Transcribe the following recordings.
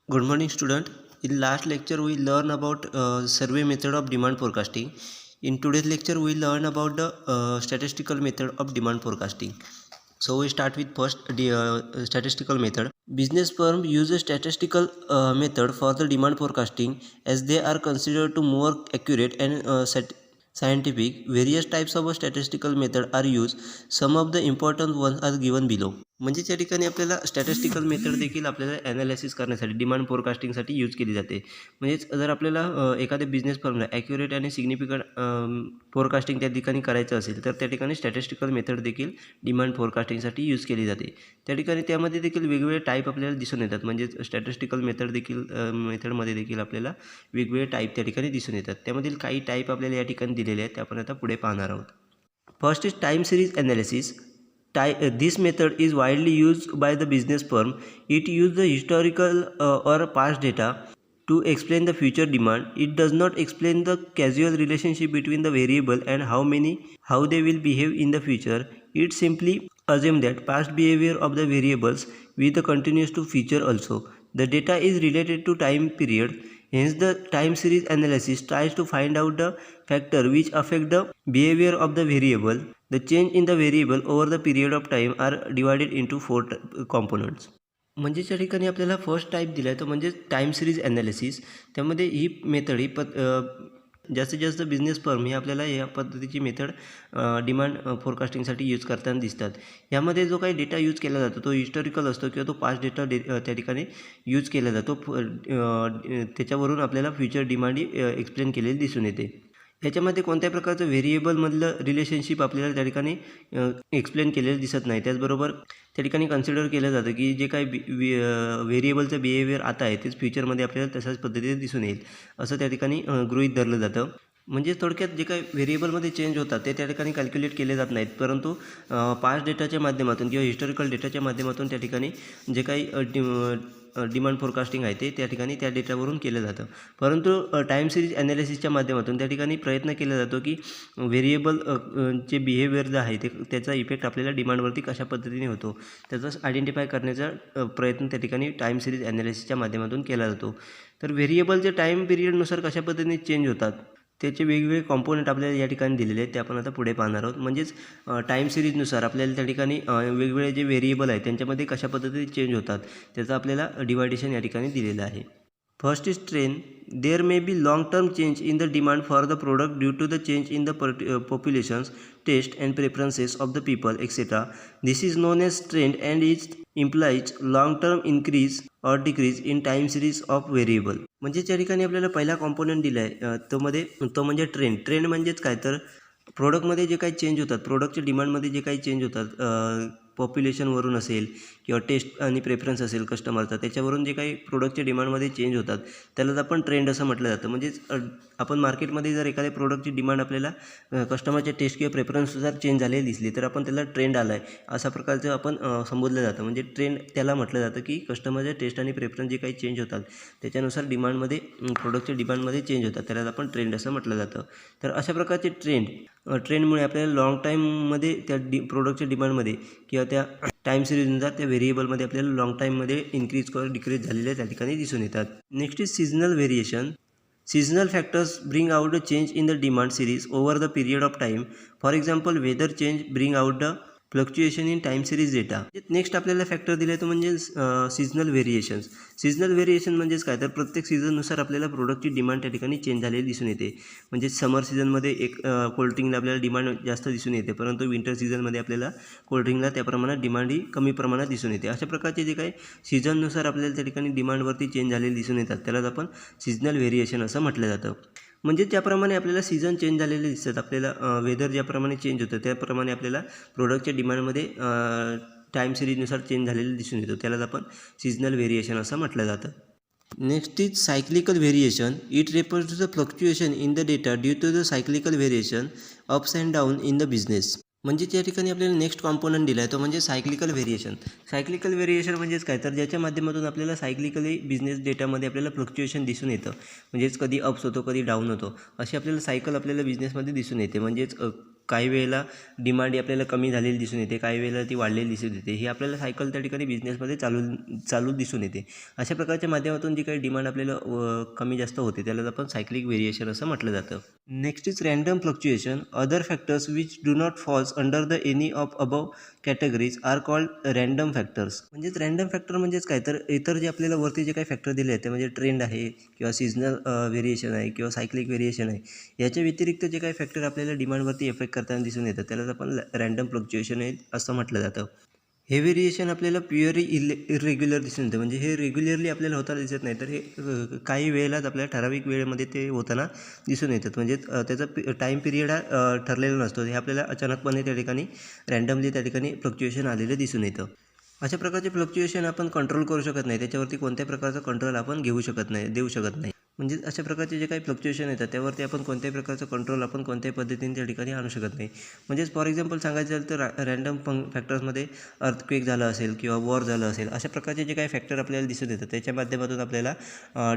Good morning, student. In last lecture, we learn about survey method of demand forecasting. In today's lecture, we learn about the statistical method of demand forecasting. So we start with first statistical method. Business firm use a statistical method for the demand forecasting as they are considered to more accurate and scientific. Various types of statistical method are used. Some of the important ones are given below. म्हणजे त्या ठिकाणी आपल्याला statistical method देखील आपल्याला analysis करण्यासाठी demand फोरकास्टिंगसाठी use केली जाते. म्हणजेच जर आपल्याला एखाद्या बिझनेस फर्मला ॲक्युरेट आणि सिग्निफिकंट फोरकास्टिंग त्या ठिकाणी करायचं असेल तर त्या ठिकाणी स्टॅटिस्टिकल मेथड देखील डिमांड फोरकास्टिंगसाठी यूज केली जाते. त्या ठिकाणी त्यामध्ये देखील वेगवेगळे टाईप आपल्याला दिसून येतात. म्हणजेच स्टॅटिस्टिकल मेथड देखील मेथडमध्ये देखील आपल्याला वेगवेगळे टाईप त्या ठिकाणी दिसून येतात. त्यामधील काही टाईप आपल्याला या ठिकाणी दिलेले आहेत, ते आपण आता पुढे पाहणार आहोत. First is time series analysis. This method is widely used by the business firm. It uses the historical or past data to explain the future demand. It does not explain the causal relationship between the variable and how they will behave in the future. It simply assumes that past behavior of the variables with the continuous to future also. The data is related to time period. Hence, the time series analysis tries to find out the factor which affect the behavior of the variable. The change in the variable over the period of time are divided into 4 components. म्हणजे त्या ठिकाणी आपल्याला first type दिला आहे तो म्हणजे time series analysis. त्यामध्ये ही method जास्तीत जास्त बिझनेस फर्म ही आपल्याला या पद्धतीची मेथड डिमांड फोरकास्टिंगसाठी यूज करताना दिसतात. यामध्ये जो काही डेटा यूज केला जातो तो हिस्टॉरिकल असतो किंवा तो पास्ट डेटा त्या ठिकाणी यूज केला जातो. त्याच्यावरून आपल्याला फ्युचर डिमांड एक्सप्लेन केलेली दिसून येते. याच्यामध्ये कोणत्या प्रकारचं व्हेरिएबलमधलं रिलेशनशिप आपल्याला त्या ठिकाणी एक्सप्लेन केलेलं दिसत नाही. त्याचबरोबर त्या ठिकाणी कन्सिडर केलं जातं की जे काही व्हेरिएबलचं बिहेवियर आता आहे तेच फ्युचरमध्ये आपल्याला तशाच पद्धतीने दिसून येईल असं त्या ठिकाणी गृहीत धरलं जातं. म्हणजे थोडक्यात जे काही व्हेरिएबलमध्ये चेंज होतात ते त्या ठिकाणी कॅल्क्युलेट केले जात नाहीत, परंतु पास्ट डेटाच्या माध्यमातून किंवा हिस्टॉरिकल डेटाच्या माध्यमातून त्या ठिकाणी जे काही डिमांड फोरकास्टिंग आहे ते त्या ठिकाणी त्या डेटावरून केलं जातं. परंतु टाईम सिरीज ॲनालिसिसच्या माध्यमातून त्या ठिकाणी प्रयत्न केला जातो की व्हेरिएबल जे बिहेवियर जे आहे ते त्याचा इफेक्ट आपल्याला डिमांडवरती कशा पद्धतीने होतो त्याचा आयडेंटिफाय करण्याचा प्रयत्न त्या ठिकाणी टाईम सिरीज ॲनालिसिसच्या माध्यमातून केला जातो. तर व्हेरिएबलचे टाईम पिरियडनुसार कशा पद्धतीने चेंज होतात त्याचे वेगवेगळे कॉम्पोनंट आपल्याला या ठिकाणी दिलेले आहेत, ते आपण आता पुढे पाहणार आहोत. म्हणजेच टाईम सिरीजनुसार आपल्याला त्या ठिकाणी वेगवेगळे जे व्हेरिएबल आहेत त्यांच्यामध्ये कशा पद्धतीने चेंज होतात त्याचं आपल्याला डिवायडेशन या ठिकाणी दिलेलं आहे. First is trend. There may be long-term change in the demand for the product due to the change in the populations, taste and preferences of the people, etc. This is known as trend and it implies long-term increase or decrease in time series of variable. म्हणजे त्या ठिकाणी आपल्याला पहिला component दिला आहे तो म्हणजे trend. Trend म्हणजेच काय तर प्रोडक्टमध्ये जे काही चेंज होतात, प्रोडक्टच्या डिमांडमध्ये जे काही चेंज होतात पॉप्युलेशनवरून असेल किंवा टेस्ट आणि प्रेफरन्स असेल कस्टमरचा, त्याच्यावरून जे काही प्रोडक्टच्या डिमांडमध्ये चेंज होतात त्यालाच आपण ट्रेंड असं म्हटलं जातं. म्हणजेच आपण मार्केटमध्ये जर एखाद्या प्रोडक्टची डिमांड आपल्याला कस्टमरच्या टेस्ट किंवा प्रेफरन्सनुसार चेंज झालेली दिसली तर आपण त्याला ट्रेंड आला आहे अशा प्रकारचं आपण संबोधलं जातं. म्हणजे ट्रेंड त्याला म्हटलं जातं की कस्टमरच्या टेस्ट आणि प्रेफरन्स जे काही चेंज होतात त्याच्यानुसार डिमांडमध्ये प्रोडक्टच्या डिमांडमध्ये चेंज होतात त्याला आपण ट्रेंड असं म्हटलं जातं. तर अशा प्रकारचे ट्रेंडमुळे आपल्याला लॉंग टाईममध्ये त्या प्रोडक्टच्या डिमांडमध्ये किंवा त्या टाईम सिरीजनुसार त्या व्हेरिएबलमध्ये आपल्याला लॉंग टाईममध्ये इन्क्रीज किंवा डिक्रीज झालेल्या त्या ठिकाणी दिसून येतात. Next is seasonal variation. Seasonal factors bring out a change in the demand series over the period of time. For example, weather change bring out the fluctuation in time series data. Next आपल्याला factor दिला आहे तो म्हणजे seasonal variations. Seasonal variation म्हणजेच काय तर प्रत्येक सीझननुसार आपल्याला प्रोडक्टची डिमांड त्या ठिकाणी चेंज झालेली दिसून येते. म्हणजे समर सीझनमध्ये कोल्ड्रिंकला आपल्याला डिमांड जास्त दिसून येते, परंतु विंटर सीझनमध्ये आपल्याला कोल्ड्रिंकला त्या प्रमाणात डिमांड ही कमी प्रमाणात दिसून येते. अशा प्रकारचे जे काही सीझननुसार आपल्याला त्या ठिकाणी डिमांडवरती चेंज झालेले दिसून येतात त्यालाच आपण सीजनल व्हेरिएशन असं म्हटलं जातं. म्हणजे ज्याप्रमाणे आपल्याला सीझन चेंज झालेले दिसतात, आपल्याला वेदर ज्याप्रमाणे चेंज होतं त्याप्रमाणे आपल्याला प्रोडक्टच्या डिमांडमध्ये टाईम सिरीजनुसार चेंज झालेलं दिसून येतो, त्यालाच आपण सीजनल व्हेरिएशन असं म्हटलं जातं. Next is cyclical variation. It refers to the fluctuation in the data due to the cyclical variation ups and down in the business. म्हणजे त्या ठिकाणी आपल्याला नेक्स्ट कॉम्पोनंट दिला आहे तो म्हणजे सायक्लिकल व्हेरिएशन. सायक्लिकल व्हेरिएशन म्हणजेच काय तर ज्याच्या माध्यमातून आपल्याला सायक्लिकली बिझनेस डेटामध्ये आपल्याला फ्लक्च्युएशन दिसून येतं. म्हणजेच कधी अप्स होतो कधी डाऊन होतो अशी आपल्याला सायकल आपल्याला बिझनेसमध्ये दिसून येते. म्हणजेच काही वेळेला डिमांड ही आपल्याला कमी झालेली दिसून येते, काही वेळेला ती वाढलेली दिसून येते. ही आपल्याला सायकल त्या ठिकाणी बिझनेसमध्ये चालू दिसून येते. अशा प्रकारच्या माध्यमातून जी काही डिमांड आपल्याला कमी जास्त होते त्याला आपण सायक्लिक व्हेरिएशन असं म्हटलं जातं. Next is random fluctuation. Other factors which do not falls under the any of above categories are called random factors. म्हणजेच रँडम फॅक्टर म्हणजेच काय, तर इतर जे आपल्याला वरती जे काही फॅक्टर दिले आहेत ते म्हणजे ट्रेंड आहे किंवा सीझनल व्हेरिएशन आहे किंवा सायक्लिक व्हेरिएशन आहे, याच्या व्यतिरिक्त जे काही फॅक्टर आपल्याला डिमांडवरती इफेक्ट करताना दिसून येतं त्यालाच आपण रँडम फ्लक्च्युएशन आहे असं म्हटलं जातं. हे व्हेरिएशन आपल्याला प्युअरली इरेग्युलर दिसून येतं, म्हणजे हे रेग्युलरली आपल्याला होताना दिसत नाही, तर हे काही वेळेलाच आपल्याला ठराविक वेळेमध्ये ते होताना दिसून येतात. म्हणजे त्याचा टाईम पिरियड हा ठरलेला नसतो, हे आपल्याला अचानकपणे त्या ठिकाणी रँडमली त्या ठिकाणी फ्लक्च्युएशन आलेलं दिसून येतं. अशा प्रकारचे फ्लक्च्युएशन आपण कंट्रोल करू शकत नाही, त्याच्यावरती कोणत्याही प्रकारचा कंट्रोल आपण देऊ शकत नाही. म्हणजे अशा प्रकारचे जे काही फ्लक्च्युएशन येतात त्यावरती आपण कोणत्याही प्रकारचं कंट्रोल आपण कोणत्याही पद्धतीने त्या ठिकाणी आणू शकत नाही. म्हणजेच फॉर एक्झाम्पल सांगायचं झालं तर रँडम फॅक्टर्समध्ये अर्थक्वेक झालं असेल किंवा वॉर झालं असेल, अशा प्रकारचे जे काही फॅक्टर आपल्याला दिसून येतात त्याच्या माध्यमातून आपल्याला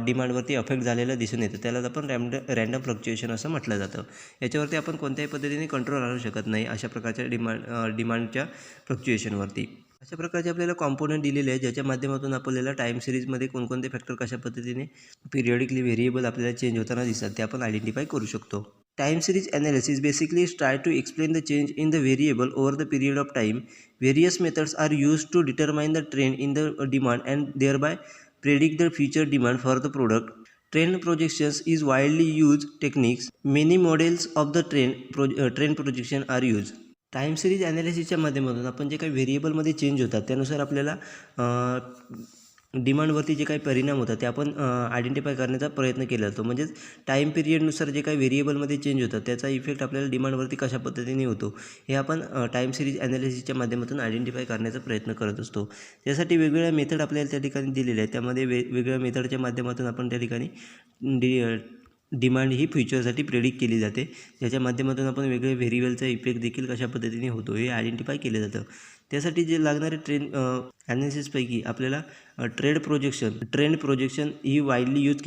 डिमांडवरती अफेक्ट झालेलं दिसून येतं, त्यालाच आपण रँडम फ्लक्च्युएशन असं म्हटलं जातं. याच्यावरती आपण कोणत्याही पद्धतीने कंट्रोल आणू शकत नाही अशा प्रकारच्या डिमांडच्या फ्लक्च्युएशनवरती. अशा प्रकारचे आपल्याला कॉम्पोनंट दिलेले आहेत ज्याच्या माध्यमातून आपल्याला टाईम सिरीजमध्ये कोणकोणते फॅक्टर कशा पद्धतीने पिरियडिकली व्हेरिएबल आपल्याला चेंज होताना दिसतात ते आपण आयडेंटिफाय करू शकतो. Time series analysis basically try to explain the change in the variable over the period of time. Various methods are used to determine the trend in the demand and thereby predict the future demand for the product. Trend projections is widely used techniques. Many models of the trend projection are used. Time series ॲनालिसिसच्या माध्यमातून आपण जे काही व्हेरिएबलमध्ये change होतात त्यानुसार आपल्याला डिमांडवरती जे काही परिणाम होतात ते आपण आयडेंटिफाय करण्याचा प्रयत्न केला जातो. म्हणजेच टाईम पिरियडनुसार जे काही व्हेरिएबलमध्ये चेंज होतात त्याचा इफेक्ट आपल्याला डिमांडवरती कशा पद्धतीने होतो हे आपण टाईम सिरीज ॲनालिसिसच्या माध्यमातून आयडेंटिफाय करण्याचा प्रयत्न करत असतो. त्यासाठी वेगवेगळ्या मेथड आपल्याला त्या ठिकाणी दिलेल्या आहेत, त्यामध्ये वेगवेगळ्या मेथडच्या माध्यमातून आपण त्या ठिकाणी डिमांड ही फ्युचरसाठी प्रेडिक्ट केली जाते, ज्याच्या माध्यमातून आपण वेगवेगळ्या व्हेरिएबलचा इफेक्ट देखील कशा पद्धतीने होतो हे आयडेंटिफाय केलं जातं. त्यासाठी जे लागणारे ॲनालिसिसपैकी आपल्याला ट्रेंड प्रोजेक्शन ही वाईडली यूज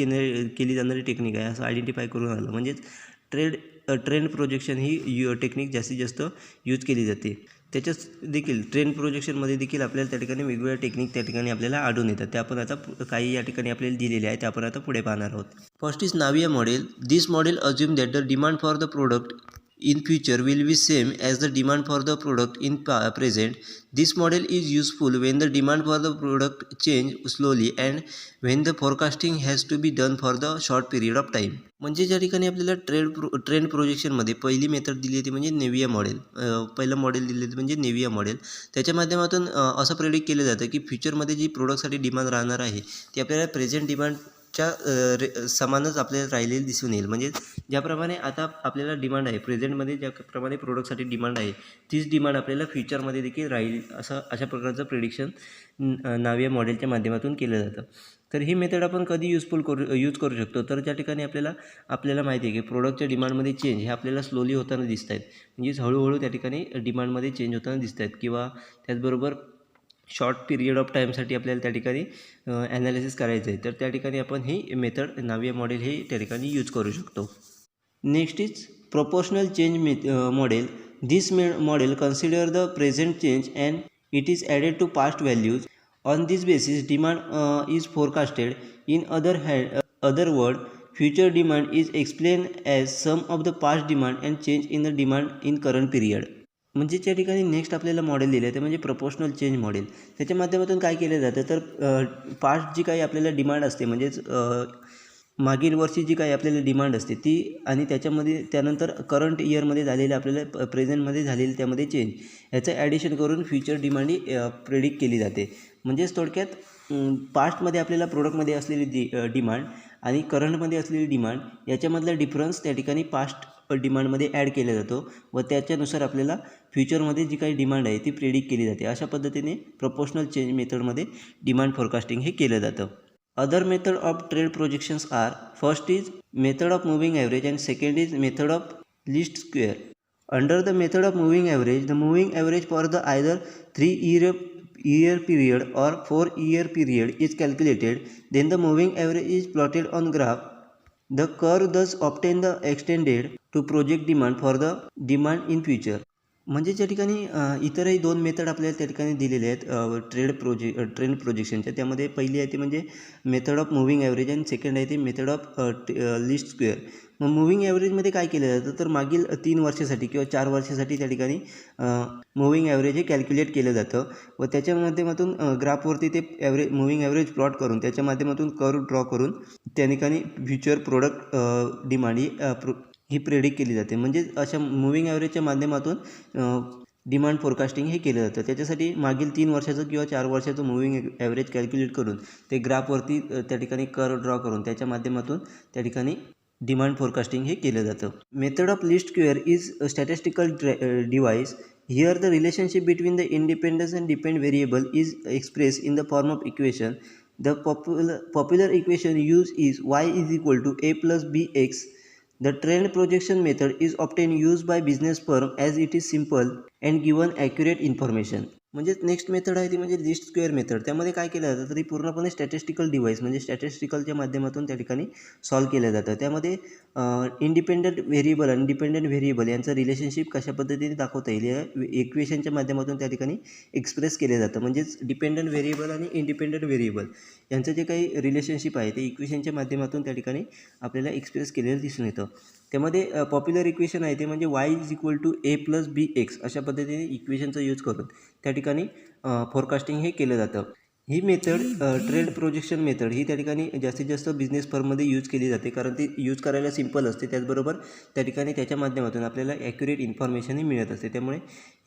केली जाणारी टेक्निक आहे असं आयडेंटिफाय करून आलं. म्हणजेच ट्रेंड प्रोजेक्शन ही टेक्निक जास्तीत जास्त यूज केली जाते. त्याच्याच देखील ट्रेंड प्रोजेक्शनमध्ये देखील आपल्याला त्या ठिकाणी वेगवेगळ्या टेक्निक त्या ठिकाणी आपल्याला आढळून येतात. त्या आपण आता काही या ठिकाणी आपल्याला दिलेले आहे, ते आपण आता पुढे पाहणार आहोत. First is naive model. This model assume that the demand for the product in future will be same as the demand for the product in present. This model is useful when the demand for the product change slowly and when the forecasting has to be done for the short period of time. म्हणजे ज्या ठिकाणी आपल्याला trend प्रोजेक्शनमध्ये पहिली method दिली होती म्हणजे Nivea model, पहिलं model दिले होते म्हणजे नेविया मॉडेल. त्याच्या माध्यमातून असं प्रेडिक्ट केलं जातं की फ्युचरमध्ये जी प्रोडक्टसाठी डिमांड राहणार आहे ती आपल्याला प्रेझेंट डिमांडच्या समानच आपल्याला राहिलेली दिसून येईल. म्हणजे ज्याप्रमाणे आता आपल्याला डिमांड आहे प्रेझेंटमध्ये, ज्याप्रमाणे प्रोडक्टसाठी डिमांड आहे तीच डिमांड आपल्याला फ्युचरमध्ये देखील राहील अशा प्रकारचं प्रेडिक्शन नाविया मॉडेलच्या माध्यमातून केलं जातं. तर ही मेथड आपण कधी यूज करू शकतो, तर ज्या ठिकाणी आपल्याला माहिती आहे की प्रोडक्टच्या डिमांडमध्ये चेंज हे आपल्याला स्लोली होताना दिसत आहेत, म्हणजेच हळूहळू त्या ठिकाणी डिमांडमध्ये चेंज होताना दिसत आहेत, किंवा त्याचबरोबर शॉर्ट पिरियड ऑफ टाईमसाठी आपल्याला त्या ठिकाणी ॲनालिसिस करायचं आहे, तर त्या ठिकाणी आपण ही मेथड नाविया मॉडेल हे त्या ठिकाणी यूज करू शकतो. Next is proportional change model. This model consider the present change and it is added to past values. On this basis demand is forecasted. In other word future demand is explained as sum of the past demand and change in the demand in current period. म्हणजे त्या ठिकाणी next आपल्याला model दिलं आहे ते म्हणजे proportional change model. त्याच्या माध्यमातून काय केलं जातं, तर पास्ट जी काही आपल्याला डिमांड असते, म्हणजेच मागील वर्षी जी काही आपल्याला डिमांड असते ती, आणि त्यानंतर करंट इयरमध्ये झालेलं आपल्याला प्रेझेंटमध्ये झालेली त्यामध्ये चेंज, याचं ॲडिशन करून फ्युचर डिमांड ही प्रेडिक्ट केली जाते. म्हणजेच थोडक्यात पास्टमध्ये आपल्याला प्रोडक्टमध्ये असलेली डिमांड आणि करंटमध्ये असलेली डिमांड याच्यामधला डिफरन्स त्या ठिकाणी पास्ट डिमांडमध्ये ॲड केला जातो व त्याच्यानुसार आपल्याला फ्युचरमध्ये जी काही डिमांड आहे ती प्रेडिक्ट केली जाते. अशा पद्धतीने प्रोपोर्शनल चेंज मेथडमध्ये डिमांड फोरकास्टिंग हे केलं जातं. Other method of trade projections are, first is method of moving average and second is method of least square. Under the method of moving average, the moving average for the either 3 year period or 4 year period is calculated. Then the moving average is plotted on graph. The curve thus obtain the extended to project demand for the demand in future. म्हणजे त्या ठिकाणी इतरही दोन method आपल्याला त्या ठिकाणी दिलेले आहेत ट्रेंड प्रोजेक्शनच्या. त्यामध्ये पहिली आहे ती म्हणजे मेथड ऑफ मुव्हिंग ॲव्हरेज आणि सेकंड आहे ती मेथड ऑफ लिस्ट स्क्वेअर. मग मुव्हिंग ॲव्हरेजमध्ये काय केलं जातं तर मागील 3 वर्षासाठी किंवा 4 वर्षासाठी त्या ठिकाणी मुव्हिंग ॲव्हरेज हे कॅल्क्युलेट केलं जातं व त्याच्या माध्यमातून ग्राफवरती ते मुव्हिंग ॲव्हरेज प्लॉट करून त्याच्या माध्यमातून कर्व ड्रॉ करून त्या ठिकाणी फ्युचर प्रोडक्ट डिमांड ही प्रेडिक्ट केली जाते. म्हणजे अशा मुव्हिंग ॲव्हरेजच्या माध्यमातून डिमांड फोरकास्टिंग हे केलं जातं. त्याच्यासाठी मागील 3 वर्षाचं किंवा 4 वर्षाचं मुव्हिंग ॲव्हरेज कॅल्क्युलेट करून ते ग्राफवरती त्या ठिकाणी कर्व ड्रॉ करून त्याच्या माध्यमातून त्या ठिकाणी डिमांड फोरकास्टिंग हे केलं जातं. Method of list square is a statistical device. Here the relationship between the independence and depend variable is express in the form of equation. The popular equation used is y is equal to a plus bx. The trend projection method is often used by business firm as it is simple and given accurate information. म्हणजे next method आहे ती म्हणजे list square method. त्यामध्ये काय केलं जातं तर ती पूर्णपणे स्टॅटिस्टिकल डिव्हाइस म्हणजे स्टॅटिस्टिकलच्या माध्यमातून त्या ठिकाणी सॉल्व्ह केलं जातं. त्यामध्ये इंडिपेंडंट व्हेरिएबल आणि डिपेंडंट व्हेरिएबल यांचं रिलेशनशिप कशा पद्धतीने दाखवता येईल या इक्वेशनच्या माध्यमातून त्या ठिकाणी एक्सप्रेस केलं जातं. म्हणजेच डिपेंडंट व्हेरिएबल आणि इंडिपेंडंट व्हेरिएबल यांचं जे काही रिलेशनशिप आहे ते इक्वेशनच्या माध्यमातून त्या ठिकाणी आपल्याला एक्सप्रेस केलेलं दिसून येतं. त्यामध्ये पॉप्युलर इक्वेशन आहे ते म्हणजे y is equal to a plus b x अशा पद्धतीने इक्वेशनचा यूज करून त्या ठिकाणी फोरकास्टिंग हे केलं जातं. ही मेथड ट्रेंड प्रोजेक्शन मेथड ही त्या ठिकाणी जास्तीत जास्त बिझनेस फर्ममध्ये यूज केली जाते कारण ती यूज करायला सिम्पल असते. त्याचबरोबर त्या ठिकाणी त्याच्या माध्यमातून आपल्याला ॲक्युरेट इन्फॉर्मेशनही मिळत असते. त्यामुळे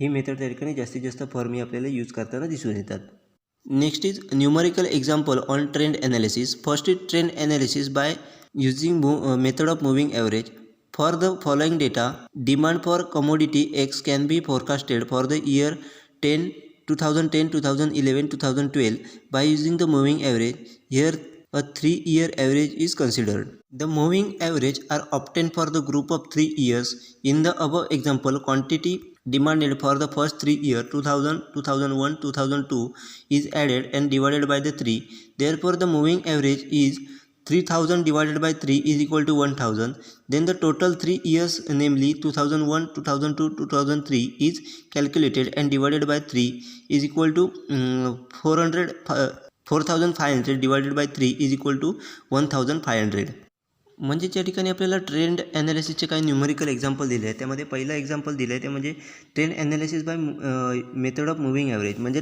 ही मेथड त्या ठिकाणी जास्तीत जास्त फर्म ही आपल्याला यूज करताना दिसून येतात. Next is numerical example on trend analysis. First is trend analysis by using method of moving average. For the following data, demand for commodity X can be forecasted for the year 2010, 2011, 2012 by using the moving average. Here a 3-year average is considered. The moving average are obtained for the group of 3 years. In the above example, quantity demanded for the first 3 years 2000, 2001, 2002 is added and divided by the 3. Therefore, the moving average is 3000 divided by 3 is equal to 1000. Then the total 3 years, namely 2001, 2002, 2003 is calculated and divided by 3 is equal to 4500 divided by 3 is equal to 1500. म्हणजे त्या ठिकाणी आपल्याला trend ॲनालिसिसचे काही numerical example दिले आहे. त्यामध्ये पहिलं example दिलं आहे ते म्हणजे trend analysis by method of moving average. म्हणजे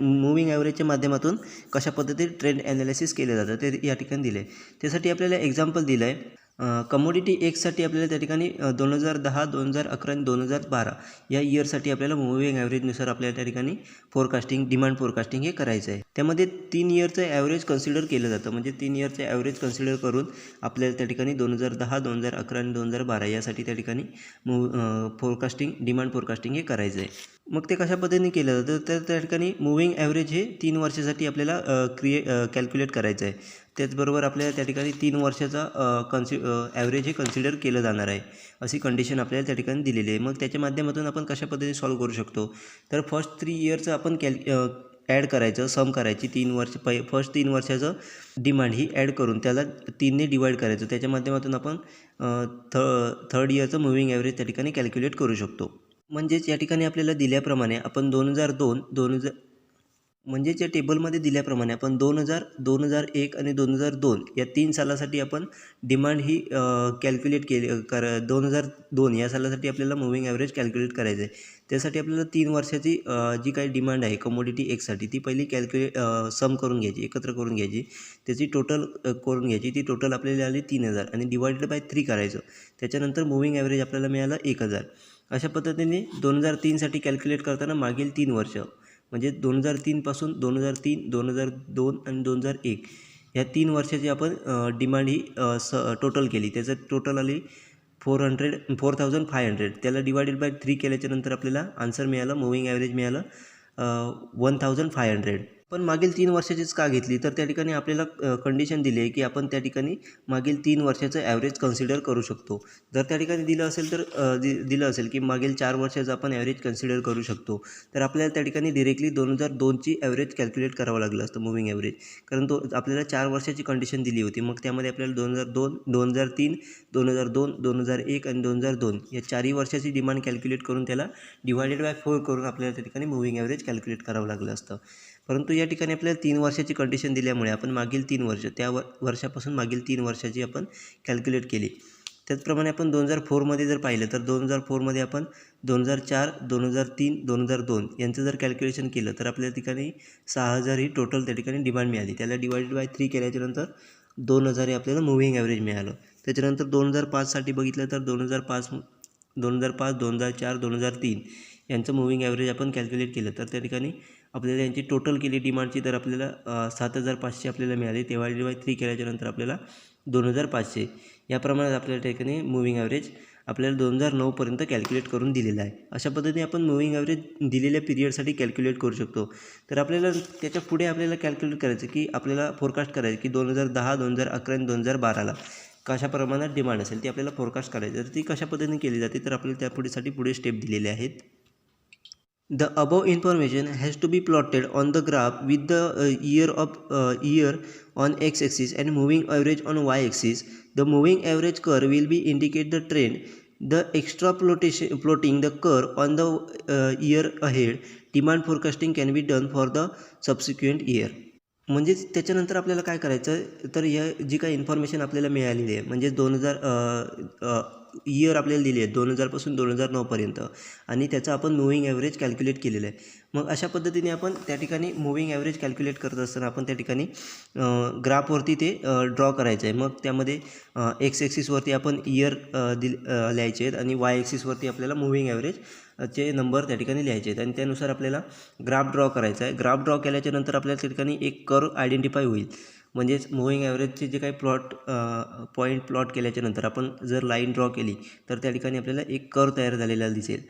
मुव्हिंग ॲव्हरेजच्या माध्यमातून कशा पद्धतीने ट्रेंड ॲनालिसिस केलं जातं ते या ठिकाणी दिलं आहे. त्यासाठी आपल्याला एक्झाम्पल दिलं आहे कमोडिटी एक्ससाठी आपल्याला त्या ठिकाणी 2010, 2011 आणि 2012 या इयरसाठी आपल्याला मुव्हिंग ॲव्हरेजनुसार आपल्याला त्या ठिकाणी डिमांड फोरकास्टिंग हे करायचं आहे. त्यामध्ये 3 इयरचं ॲव्हरेज कन्सिडर केलं जातं. म्हणजे 3 इयरचं ॲव्हरेज कन्सिडर करून आपल्याला त्या ठिकाणी 2010, 2011 आणि 2012 यासाठी त्या ठिकाणी डिमांड फोरकास्टिंग हे करायचं आहे. मग ते कशा पद्धतीने केलं जातं तर त्या ठिकाणी मुव्हिंग ॲव्हरेज हे 3 वर्षासाठी आपल्याला कॅल्क्युलेट करायचं आहे. त्याचबरोबर आपल्याला त्या ठिकाणी 3 वर्षाचा ॲव्हरेज हे कन्सिडर केलं जाणार आहे अशी कंडिशन आपल्याला त्या ठिकाणी दिलेली आहे. मग त्याच्या माध्यमातून आपण कशा पद्धतीने सॉल्व्ह करू शकतो तर फर्स्ट 3 इयरचं आपण ॲड करायचं, सम करायची. 3 वर्ष फर्स्ट 3 वर्षाचं डिमांड ही ॲड करून त्याला 3ने डिवाईड करायचं. त्याच्या माध्यमातून आपण थर्ड इयरचं मुव्हिंग ॲव्हरेज त्या ठिकाणी कॅल्क्युलेट करू शकतो. म्हणजेच या ठिकाणी आपल्याला दिल्याप्रमाणे आपण 2002 म्हणजेच या टेबलमध्ये दिल्याप्रमाणे आपण 2000, 2001 आणि 2002 या 3 सालासाठी आपण डिमांड ही कॅल्क्युलेट केली 2002 या सालासाठी आपल्याला मुव्हिंग ॲव्हरेज कॅल्क्युलेट करायचं आहे. त्यासाठी आपल्याला 3 वर्षाची जी काही डिमांड आहे कमोडिटी एक्ससाठी ती पहिली सम करून घ्यायची, एकत्र करून घ्यायची. त्याची टोटल करून घ्यायची. ती टोटल आपल्याला आली 3000 आणि डिवायडेड बाय 3 करायचं. त्याच्यानंतर मुव्हिंग ॲव्हरेज आपल्याला मिळालं 1000. अशा पद्धतीने 2003साठी कॅल्क्युलेट करताना मागील 3 वर्ष म्हणजे 2003 पासून 2003, 2002 आणि 2001 या 3 वर्षाची आपण डिमांड ही टोटल केली. त्याचं टोटल आली 4500. त्याला डिवायडेड बाय 3 केल्याच्यानंतर आपल्याला आन्सर मिळालं, मुव्हिंग ॲव्हरेज मिळालं 1500. पण मागील 3 वर्षाचीच का घेतली, तर त्या ठिकाणी आपल्याला कंडिशन दिली आहे की आपण त्या ठिकाणी मागील 3 वर्षाचं ॲव्हरेज कन्सिडर करू शकतो. जर त्या ठिकाणी दिलं असेल तर दिलं असेल की मागील 4 वर्षाचं आपण ॲव्हरेज कन्सिडर करू शकतो, तर आपल्याला त्या ठिकाणी डिरेक्टली 2002ची ॲव्हरेज कॅल्क्युलेट करावं लागलं असतं, मूव्हिंग ॲव्हरेज. कारण तो आपल्याला 4 वर्षाची कंडिशन दिली होती. मग त्यामध्ये आपल्याला 2002, 2003, 2002, 2001 आणि 2002 या 4ही वर्षाची डिमांड कॅल्क्युलेट करून त्याला डिवायडेड बाय 4 करून आपल्याला त्या ठिकाणी मूव्हिंग ॲव्हरेज कॅल्क्युलेट करावं लागलं असतं. परंतु या ठिकाणी आपल्याला 3 वर्षाची कंडिशन दिल्यामुळे आपण मागील 3 वर्ष त्या वर्षापासून मागील 3 वर्षाची आपण कॅल्क्युलेट केली. त्याचप्रमाणे आपण 2004मध्ये जर पाहिलं तर 2004मध्ये आपण 2004, 2003, 2002 यांचं जर कॅल्क्युलेशन केलं तर आपल्या ठिकाणी 6000 ही टोटल त्या ठिकाणी डिमांड मिळाली. त्याला डिवायडेड बाय 3 केल्याच्यानंतर 2000 हे आपल्याला मूव्हिंग ॲव्हरेज मिळालं. त्याच्यानंतर 2005साठी बघितलं तर 2005, 2004, 2003 यांचं मूव्हिंग ॲव्हरेज आपण कॅल्क्युलेट केलं तर त्या ठिकाणी आपल्याला यांची टोटल केली डिमांडची तर आपल्याला 7500 आपल्याला मिळाली. डिवायडेड बाय 3 केल्याच्यानंतर आपल्याला 2500 या प्रमाणात आपल्या ठिकाणी मूव्हिंग ॲव्हरेज आपल्याला 2009पर्यंत कॅल्क्युलेट करून दिलेला आहे. अशा पद्धतीने आपण मूव्हिंग ॲव्हरेज दिलेल्या पिरियडसाठी कॅल्क्युलेट करू शकतो. तर आपल्याला त्याच्या पुढे आपल्याला कॅल्क्युलेट करायचं की आपल्याला फोरकास्ट करायचं की 2010, 2011 आणि 2012ला कशा प्रमाणात डिमांड असेल ती आपल्याला फोरकास्ट करायची. तर ती कशा पद्धतीने केली जाते तर आपल्याला त्यापुढेसाठी पुढे स्टेप दिलेले आहेत. The above information has to be plotted on the graph with the year on x-axis and moving average on y-axis. The moving average curve will be indicate the trend. The extra plotting the curve on the year ahead. Demand forecasting can be done for the subsequent year. म्हणजेच त्याच्यानंतर आपल्याला काय करायचं तर या जी काही information आपल्याला मिळालेली आहे म्हणजे 2000 इयर आपल्याला दिली आहे 2000पासून 2009पर्यंत आणि त्याचं आपण मूव्हिंग ॲव्हरेज कॅल्क्युलेट केलेलं आहे. मग अशा पद्धतीने आपण त्या ठिकाणी मूव्हिंग ॲव्हरेज कॅल्क्युलेट करत असताना आपण त्या ठिकाणी ग्राफवरती ते ड्रॉ करायचं आहे. मग त्यामध्ये एक्स ॲक्सिसवरती आपण इयर लिहायचे आहेत आणि वाय ॲक्सिसवरती आपल्याला मूव्हिंग ॲव्हरेजचे नंबर त्या ठिकाणी लिहायचे आहेत आणि त्यानुसार आपल्याला ग्राफ ड्रॉ करायचा आहे. ग्राफ ड्रॉ केल्याच्यानंतर आपल्याला त्या ठिकाणी एक कर्व आयडेंटिफाय होईल. म्हणजेच मूव्हिंग ॲव्हरेजचे जे काही पॉईंट प्लॉट केल्याच्यानंतर आपण जर लाईन ड्रॉ केली तर त्या ठिकाणी आपल्याला एक कर्व तयार झालेला दिसेल.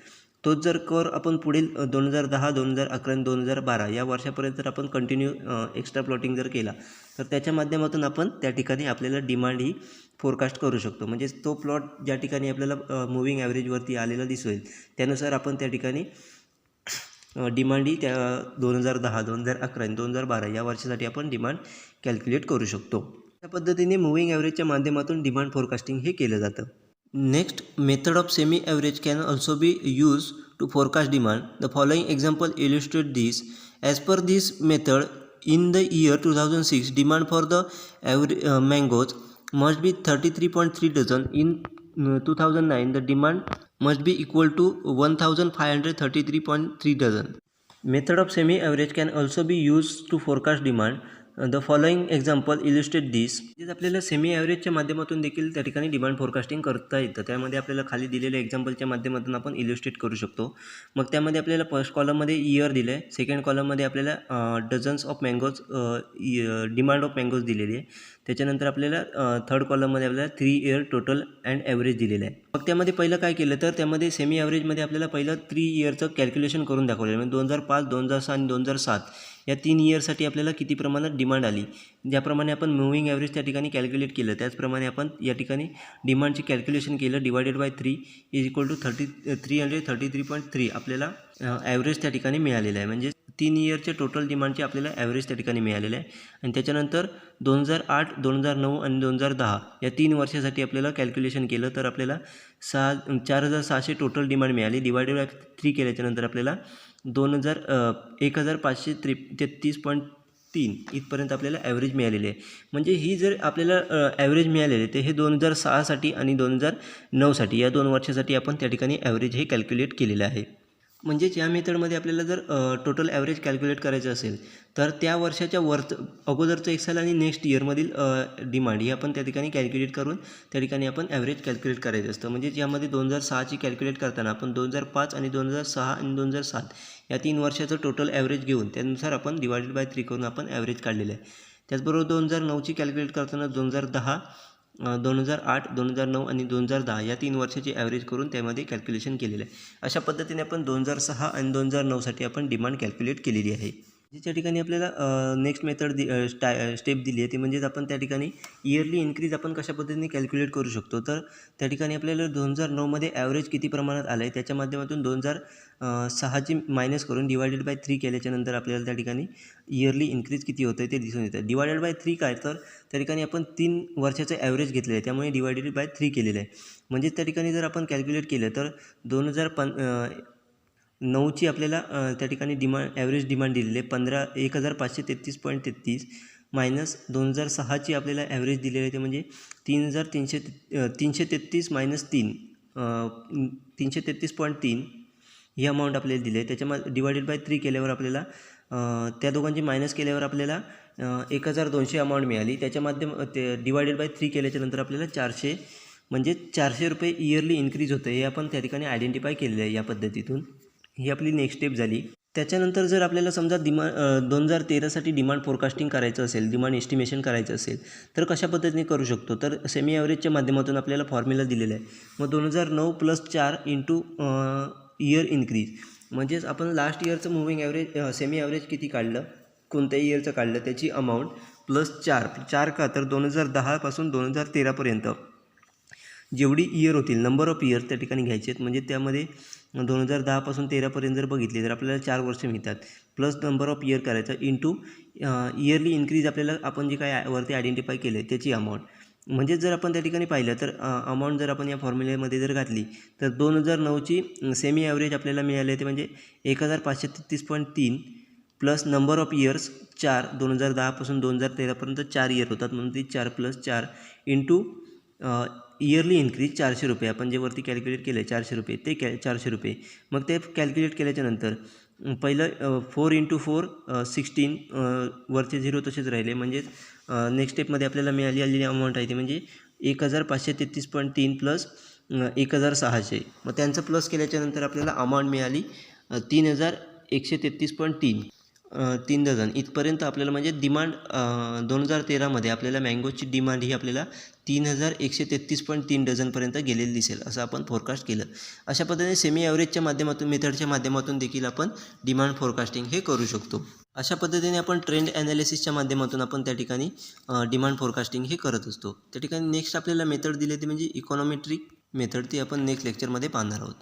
तोच जर कर्व आपण पुढील 2010, 2011 आणि 2012 या वर्षापर्यंत जर आपण कंटिन्यू एक्स्ट्रा प्लॉटिंग जर केला तर त्याच्या माध्यमातून आपण त्या ठिकाणी आपल्याला डिमांड ही फोरकास्ट करू शकतो. म्हणजेच तो प्लॉट ज्या ठिकाणी आपल्याला मूव्हिंग ॲव्हरेजवरती आलेला दिसेल त्यानुसार आपण त्या ठिकाणी डिमांड ही त्या 2010, 2011 आणि 2012 या वर्षासाठी आपण डिमांड कॅल्क्युलेट करू शकतो. त्या पद्धतीने मूव्हिंग ॲव्हरेजच्या माध्यमातून डिमांड फोरकास्टिंग हे केलं जातं. Next method of semi average can also be use to forecast demand. The following example illustrate this. As per this method in the year 2006 demand for the mangoes must be 33.3 dozen. In 2009 the demand must be equal to 1533.3 dozen. Method of semi average can also be used to forecast demand. The following example illustrate this. आपल्याला semi ॲव्हरेजच्या माध्यमातून देखील त्या ठिकाणी demand forecasting करता येतं. त्यामध्ये आपल्याला खाली दिलेल्या एक्झाम्पलच्या माध्यमातून आपण इलिस्ट्रेट करू शकतो. मग त्यामध्ये आपल्याला फर्स्ट कॉलममध्ये इयर दिलं आहे, सेकंड कॉलममध्ये आपल्याला dozens of mangoes demand of mangoes दिलेली आहे. त्याच्यानंतर आपल्याला थर्ड कॉलममध्ये आपल्याला 3 इयर टोटल अँड ॲव्हरेज दिलेलं आहे. मग त्यामध्ये पहिलं काय केलं तर त्यामध्ये सेमी ॲव्हरेजमध्ये आपल्याला पहिलं 3 इयरचं कॅल्क्युलेशन करून दाखवलेलं आहे. म्हणजे 2005, 2006 आणि 2007 या 3 इयरसाठी आपल्याला किती प्रमाणात डिमांड आली. ज्याप्रमाणे आपण मूव्हिंग ॲव्हरेज त्या ठिकाणी कॅल्क्युलेट केलं त्याचप्रमाणे आपण या ठिकाणी डिमांडचे कॅल्क्युलेशन केलं. Divided by 3 is equal to 333.3 आपल्याला ॲव्हरेज त्या ठिकाणी मिळालेलं आहे. म्हणजे 3 इयरचे टोटल डिमांडचे आपल्याला ॲव्हरेज त्या ठिकाणी मिळालेलं आहे. आणि त्याच्यानंतर 2008, 2009 आणि 2010 या 3 वर्षासाठी आपल्याला कॅल्क्युलेशन केलं तर आपल्याला 4600 टोटल डिमांड मिळाली. डिवायडेड बाय 3 केल्याच्यानंतर आपल्याला 1533.3 इथपर्यंत आपल्याला ॲव्हरेज मिळालेली आहे. म्हणजे ही जर आपल्याला ॲव्हरेज मिळालेली आहे तर हे 2006साठी आणि 2009साठी या 2 वर्षासाठी आपण त्या ठिकाणी ॲव्हरेज हे कॅल्क्युलेट केलेलं आहे. म्हणजेच या मेथडमध्ये आपल्याला जर टोटल ॲव्हरेज कॅल्क्युलेट करायचं असेल तर त्या वर्षाच्या अगोदरचं एक साल आणि नेक्स्ट इयरमधील डिमांड ही आपण त्या ठिकाणी कॅल्क्युलेट करून त्या ठिकाणी आपण ॲव्हरेज कॅल्क्युलेट करायचं असतं. म्हणजे यामध्ये 2006ची कॅल्क्युलेट करताना आपण 2005 आणि 2006 आणि 2007 या 3 वर्षाचं टोटल ॲव्हरेज घेऊन त्यानुसार आपण डिवायडेड बाय 3 करून आपण ॲव्हरेज काढलेलं आहे. त्याचबरोबर 2009ची कॅल्क्युलेट करताना 2010, 2008, 2009 आणि 2010 या 3 वर्षाची ॲव्हरेज करून त्यामध्ये कॅल्क्युलेशन केलेलं आहे. अशा पद्धतीने आपण 2006 आणि 2009साठी आपण डिमांड कॅल्क्युलेट केलेली आहे. त्या ठिकाणी आपल्याला नेक्स्ट मेथड स्टेप दिली आहे ती म्हणजेच आपण त्या ठिकाणी इयरली इन्क्रीज आपण कशा पद्धतीने कॅल्क्युलेट करू शकतो. तर त्या ठिकाणी आपल्याला 2009मध्ये ॲव्हरेज किती प्रमाणात आलं आहे त्याच्या माध्यमातून 2006ची मायनस करून डिवायडेड बाय 3 केल्याच्यानंतर आपल्याला त्या ठिकाणी इयरली इन्क्रीज किती होतं आहे ते दिसून येतं. डिवायडेड बाय 3 काय, तर त्या ठिकाणी आपण 3 वर्षाचं ॲव्हरेज घेतलं आहे त्यामुळे डिवायडेड बाय 3 केलेलं आहे. म्हणजे त्या ठिकाणी जर आपण कॅल्क्युलेट केलं तर 2009ची आपल्याला त्या ठिकाणी ॲव्हरेज डिमांड दिलेली आहे 15,533.33 मायनस 2006ची आपल्याला ॲव्हरेज दिलेली आहे ते म्हणजे 3,333 मायनस 3 333.3 ही अमाऊंट आपल्याला दिली आहे. त्याच्या डिवायडेड बाय 3 केल्यावर आपल्याला त्या दोघांची मायनस केल्यावर आपल्याला 1,200 अमाऊंट मिळाली. ते डिवायडेड बाय 3 केल्याच्यानंतर आपल्याला 400 म्हणजे 400 रुपये इयरली इन्क्रीज होतं हे आपण त्या ठिकाणी आयडेंटिफाय केलेलं आहे या पद्धतीतून. ही आपली नेक्स्ट स्टेप झाली. त्याच्यानंतर जर आपल्याला समजा 2013साठी डिमांड फोरकास्टिंग करायचं असेल, डिमांड एस्टिमेशन करायचं असेल तर कशा पद्धतीने करू शकतो. तर सेमी ॲव्हरेजच्या माध्यमातून आपल्याला फॉर्म्युला दिलेला आहे. मग 2009 + 4 इंटू इयर इन्क्रीज म्हणजेच आपण लास्ट इयरचं मूव्हिंग ॲव्हरेज सेमी ॲव्हरेज किती काढलं, कोणत्या इयरचं काढलं त्याची अमाऊंट प्लस 4 का, तर 2010पासून 2013पर्यंत जेवढी इयर होतील नंबर ऑफ इयर त्या ठिकाणी घ्यायचे आहेत. म्हणजे त्यामध्ये 2010पासून 13पर्यंत जर बघितली तर आपल्याला 4 वर्ष मिळतात. प्लस नंबर ऑफ इयर करायचं इंटू इयरली इन्क्रीज आपल्याला आपण जे काय वरती आयडेंटिफाय केलं आहे त्याची अमाऊंट. म्हणजेच जर आपण त्या ठिकाणी पाहिलं तर अमाऊंट जर आपण या फॉर्म्युल्यामध्ये जर घातली तर 2009ची सेमी ॲव्हरेज आपल्याला मिळाली आहे ते म्हणजे 1,533.3 plus number of years 4, 2010पासून 2013पर्यंत 4 year होतात म्हणून ती 4 + 4 इंटू इयरली इन्क्रीज 400 रुपये आपण जे वरती कॅल्क्युलेट केलं आहे 400 रुपये ते 400 रुपये. मग ते कॅल्क्युलेट केल्याच्यानंतर पहिलं 4 × 4 16 वरचे 0 तसेच राहिले. म्हणजेच नेक्स्ट स्टेपमध्ये आपल्याला मिळालेली अमाऊंट आहे ती म्हणजे 1,533.3 प्लस 1,600. मग त्यांचं प्लस केल्याच्यानंतर आपल्याला अमाऊंट मिळाली 3,133.3 3 डझन इथपर्यंत आपल्याला म्हणजे डिमांड 2013मध्ये आपल्याला मँगोची डिमांड ही आपल्याला 3,133.3 डझनपर्यंत गेलेली दिसेल असं आपण फोरकास्ट केलं. अशा पद्धतीने सेमी ॲव्हरेजच्या माध्यमातून मेथडच्या माध्यमातून देखील आपण डिमांड फोरकास्टिंग हे करू शकतो. अशा पद्धतीने आपण ट्रेंड ॲनालिसिसच्या माध्यमातून आपण त्या ठिकाणी डिमांड फोरकास्टिंग हे करत असतो. त्या ठिकाणी नेक्स्ट आपल्याला मेथड दिली ती म्हणजे इकॉनॉमेट्रिक मेथड, ती आपण नेक्स्ट लेक्चरमध्ये पाहणार आहोत.